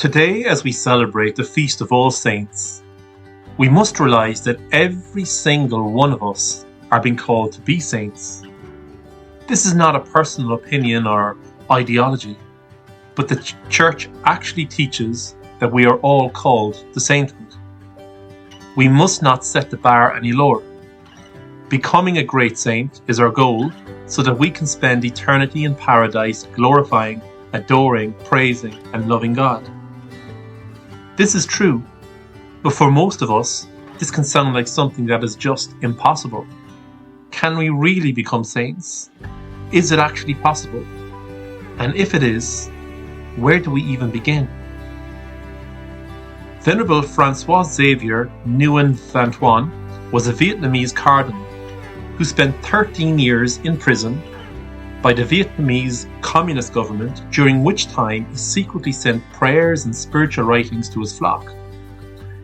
Today, as we celebrate the Feast of All Saints, we must realize that every single one of us are being called to be saints. This is not a personal opinion or ideology, but the Church actually teaches that we are all called to sainthood. We must not set the bar any lower. Becoming a great saint is our goal so that we can spend eternity in paradise glorifying, adoring, praising, and loving God. This is true, but for most of us, this can sound like something that is just impossible. Can we really become saints? Is it actually possible? And if it is, where do we even begin? Venerable Francois Xavier Nguyen Van Thuan was a Vietnamese cardinal who spent 13 years in prison by the Vietnamese communist government, during which time he secretly sent prayers and spiritual writings to his flock.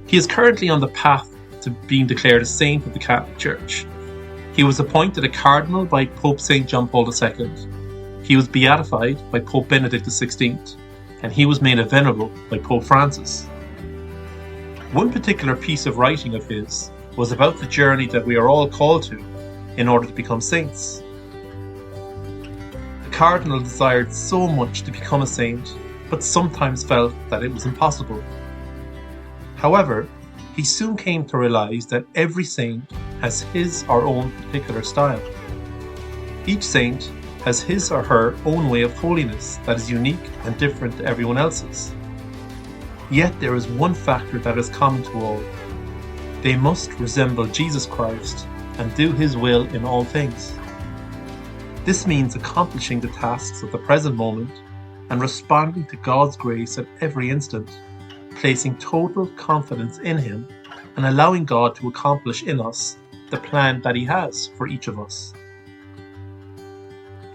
He is currently on the path to being declared a saint of the Catholic Church. He was appointed a cardinal by Pope St. John Paul II. He was beatified by Pope Benedict XVI, and he was made a venerable by Pope Francis. One particular piece of writing of his was about the journey that we are all called to in order to become saints. The cardinal desired so much to become a saint, but sometimes felt that it was impossible. However, he soon came to realize that every saint has his or own particular style. Each saint has his or her own way of holiness that is unique and different to everyone else's. Yet there is one factor that is common to all. They must resemble Jesus Christ and do His will in all things. This means accomplishing the tasks of the present moment and responding to God's grace at every instant, placing total confidence in Him and allowing God to accomplish in us the plan that He has for each of us.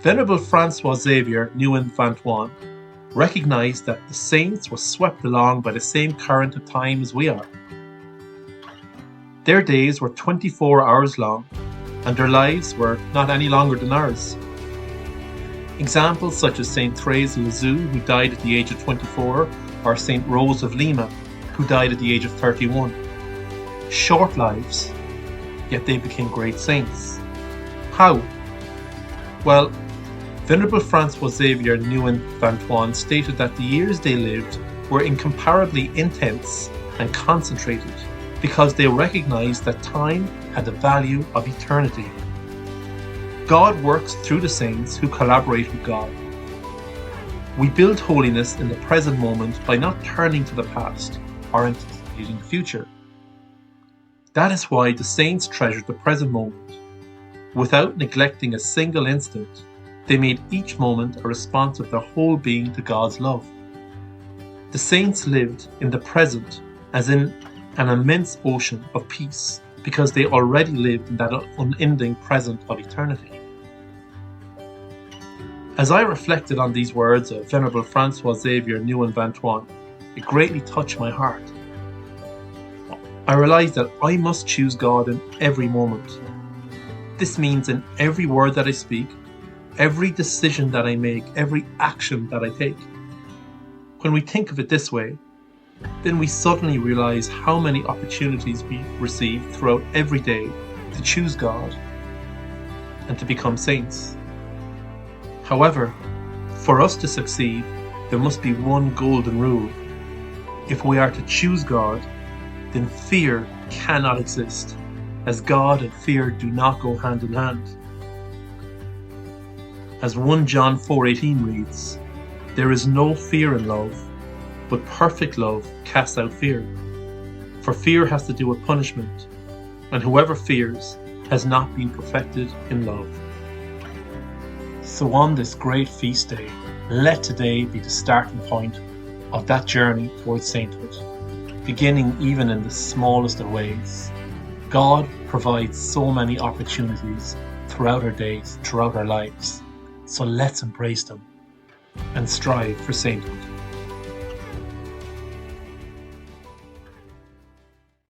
Venerable Francois Xavier Nguyen Van Thuan recognized that the saints were swept along by the same current of time as we are. Their days were 24 hours long, and their lives were not any longer than ours. Examples such as Saint Thérèse of Lisieux, who died at the age of 24, or Saint Rose of Lima, who died at the age of 31. Short lives, yet they became great saints. How? Well, Venerable Francois Xavier Nguyen Van Thuan stated that the years they lived were incomparably intense and concentrated because they recognized that time had the value of eternity. God works through the saints who collaborate with God. We build holiness in the present moment by not turning to the past or anticipating the future. That is why the saints treasured the present moment. Without neglecting a single instant, they made each moment a response of their whole being to God's love. The saints lived in the present as in an immense ocean of peace because they already lived in that unending present of eternity. As I reflected on these words of Venerable Francois Xavier Nguyen Van Thuan, it greatly touched my heart. I realized that I must choose God in every moment. This means in every word that I speak, every decision that I make, every action that I take. When we think of it this way, then we suddenly realize how many opportunities we receive throughout every day to choose God and to become saints. However, for us to succeed, there must be one golden rule. If we are to choose God, then fear cannot exist, as God and fear do not go hand in hand. As 1 John 4:18 reads, "There is no fear in love, but perfect love casts out fear. For fear has to do with punishment, and whoever fears has not been perfected in love." So on this great feast day, let today be the starting point of that journey towards sainthood, beginning even in the smallest of ways. God provides so many opportunities throughout our days, throughout our lives. So let's embrace them and strive for sainthood.